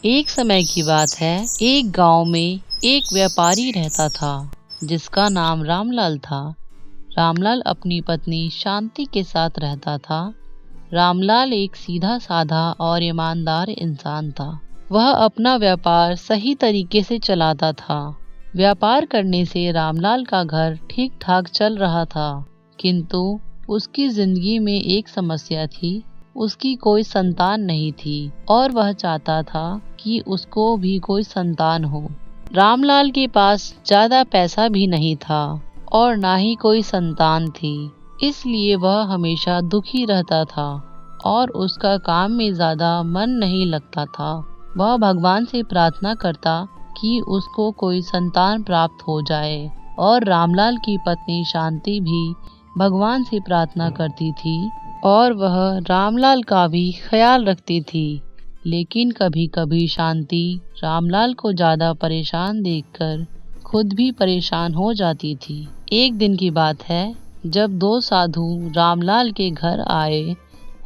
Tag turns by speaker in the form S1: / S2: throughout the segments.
S1: एक समय की बात है, एक गांव में एक व्यापारी रहता था जिसका नाम रामलाल था। रामलाल अपनी पत्नी शांति के साथ रहता था। रामलाल एक सीधा साधा और ईमानदार इंसान था। वह अपना व्यापार सही तरीके से चलाता था। व्यापार करने से रामलाल का घर ठीक ठाक चल रहा था, किंतु उसकी जिंदगी में एक समस्या थी। उसकी कोई संतान नहीं थी और वह चाहता था कि उसको भी कोई संतान हो। रामलाल के पास ज्यादा पैसा भी नहीं था और ना ही कोई संतान थी, इसलिए वह हमेशा दुखी रहता था और उसका काम में ज्यादा मन नहीं लगता था। वह भगवान से प्रार्थना करता कि उसको कोई संतान प्राप्त हो जाए और रामलाल की पत्नी शांति भी भगवान से प्रार्थना करती थी और वह रामलाल का भी ख्याल रखती थी। लेकिन कभी कभी शांति रामलाल को ज्यादा परेशान देखकर खुद भी परेशान हो जाती थी। एक दिन की बात है, जब दो साधु रामलाल के घर आए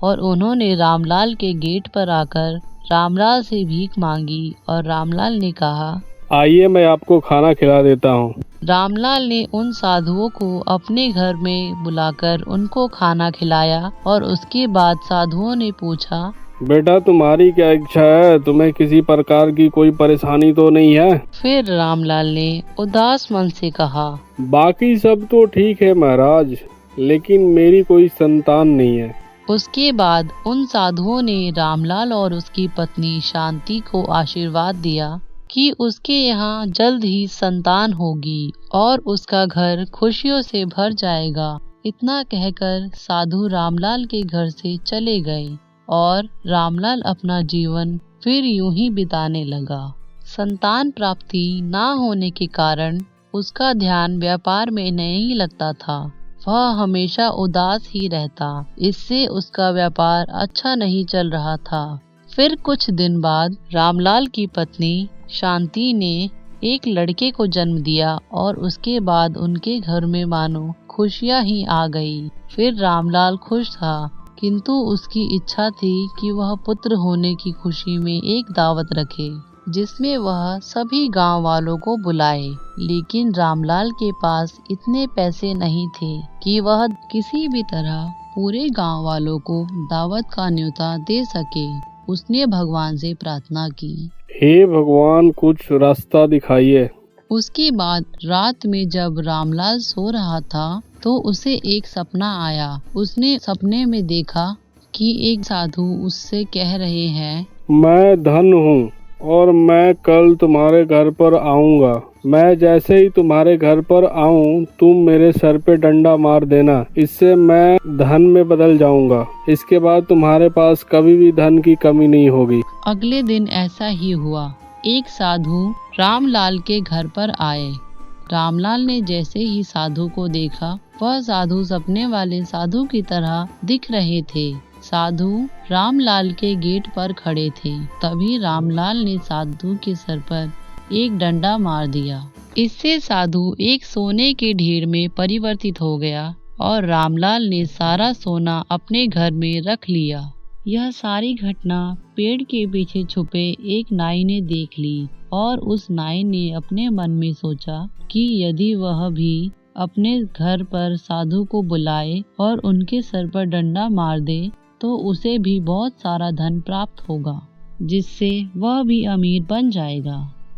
S1: और उन्होंने रामलाल के गेट पर आकर रामलाल से भीख मांगी और रामलाल ने कहा,
S2: आइए मैं आपको खाना खिला देता हूँ।
S1: रामलाल ने उन साधुओं को अपने घर में बुलाकर उनको खाना खिलाया और उसके बाद साधुओं ने पूछा,
S2: बेटा तुम्हारी क्या इच्छा है? तुम्हें किसी प्रकार की कोई परेशानी तो नहीं है?
S1: फिर रामलाल ने उदास मन से कहा,
S2: बाकी सब तो ठीक है महाराज, लेकिन मेरी कोई संतान नहीं है।
S1: उसके बाद उन साधुओं ने रामलाल और उसकी पत्नी शांति को आशीर्वाद दिया कि उसके यहाँ जल्द ही संतान होगी और उसका घर खुशियों से भर जाएगा। इतना कहकर साधु रामलाल के घर से चले गए और रामलाल अपना जीवन फिर यूं ही बिताने लगा। संतान प्राप्ति ना होने के कारण उसका ध्यान व्यापार में नहीं लगता था। वह हमेशा उदास ही रहता, इससे उसका व्यापार अच्छा नहीं चल रहा था। फिर कुछ दिन बाद रामलाल की पत्नी शांति ने एक लड़के को जन्म दिया और उसके बाद उनके घर में मानो खुशियां ही आ गई। फिर रामलाल खुश था, किंतु उसकी इच्छा थी कि वह पुत्र होने की खुशी में एक दावत रखे जिसमें वह सभी गांव वालों को बुलाए। लेकिन रामलाल के पास इतने पैसे नहीं थे कि वह किसी भी तरह पूरे गांव वालों को दावत का न्योता दे सके। उसने भगवान से प्रार्थना की,
S2: हे भगवान कुछ रास्ता दिखाइए।
S1: उसके बाद रात में जब रामलाल सो रहा था तो उसे एक सपना आया। उसने सपने में देखा कि एक साधु उससे कह रहे हैं,
S2: मैं धन हूँ और मैं कल तुम्हारे घर पर आऊँगा। मैं जैसे ही तुम्हारे घर पर आऊँ तुम मेरे सर पे डंडा मार देना, इससे मैं धन में बदल जाऊँगा। इसके बाद तुम्हारे पास कभी भी धन की कमी नहीं होगी।
S1: अगले दिन ऐसा ही हुआ। एक साधु रामलाल के घर पर आए। रामलाल ने जैसे ही साधु को देखा, वह साधु सपने वाले साधु की तरह दिख रहे थे। साधु रामलाल के गेट पर खड़े थे। तभी रामलाल ने साधु के सर पर एक डंडा मार दिया। इससे साधु एक सोने के ढेर में परिवर्तित हो गया और रामलाल ने सारा सोना अपने घर में रख लिया। यह सारी घटना पेड़ के पीछे छुपे एक नाई ने देख ली और उस नाई ने अपने मन में सोचा कि यदि वह भी अपने घर पर साधु को बुलाए और उनके सर पर डंडा मार दे तो उसे भी बहुत सारा धन प्राप्त होगा, जिससे वह भी अमीर बन जाएगा।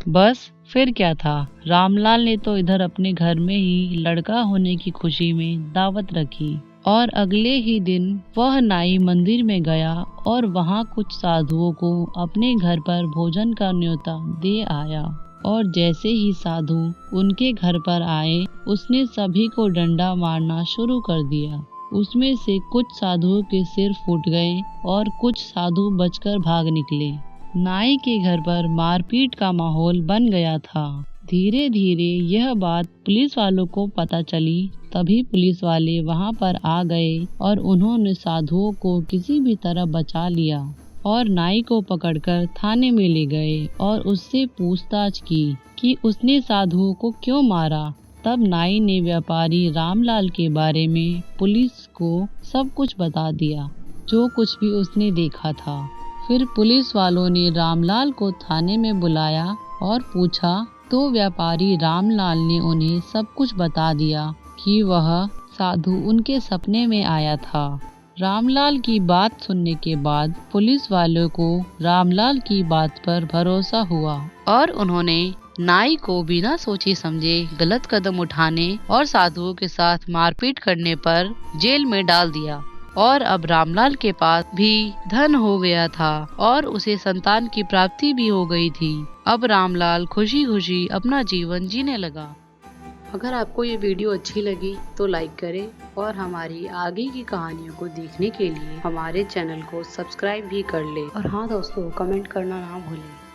S1: बस फिर क्या था, रामलाल ने तो इधर अपने घर में ही लड़का होने की खुशी में दावत रखी और अगले ही दिन वह नाई मंदिर में गया और वहाँ कुछ साधुओं को अपने घर पर भोजन का न्योता दे आया। और जैसे ही साधु उनके घर पर आए, उसने सभी को डंडा मारना शुरू कर दिया। उसमें से कुछ साधुओं के सिर फूट गए और कुछ साधु बचकर भाग निकले। नाई के घर पर मारपीट का माहौल बन गया था। धीरे धीरे यह बात पुलिस वालों को पता चली। तभी पुलिस वाले वहां पर आ गए और उन्होंने साधुओं को किसी भी तरह बचा लिया और नाई को पकड़कर थाने में ले गए और उससे पूछताछ की कि उसने साधुओं को क्यों मारा। तब नाई ने व्यापारी रामलाल के बारे में पुलिस को सब कुछ बता दिया, जो कुछ भी उसने देखा था। फिर पुलिस वालों ने रामलाल को थाने में बुलाया और पूछा तो व्यापारी रामलाल ने उन्हें सब कुछ बता दिया कि वह साधु उनके सपने में आया था। रामलाल की बात सुनने के बाद पुलिस वालों को रामलाल की बात पर भरोसा हुआ और उन्होंने नाई को बिना सोचे समझे गलत कदम उठाने और साधुओं के साथ मारपीट करने पर जेल में डाल दिया। और अब रामलाल के पास भी धन हो गया था और उसे संतान की प्राप्ति भी हो गई थी। अब रामलाल खुशी खुशी अपना जीवन जीने लगा। अगर आपको ये वीडियो अच्छी लगी तो लाइक करें और हमारी आगे की कहानियों को देखने के लिए हमारे चैनल को सब्सक्राइब भी कर लें। और हाँ दोस्तों, कमेंट करना ना भूलें।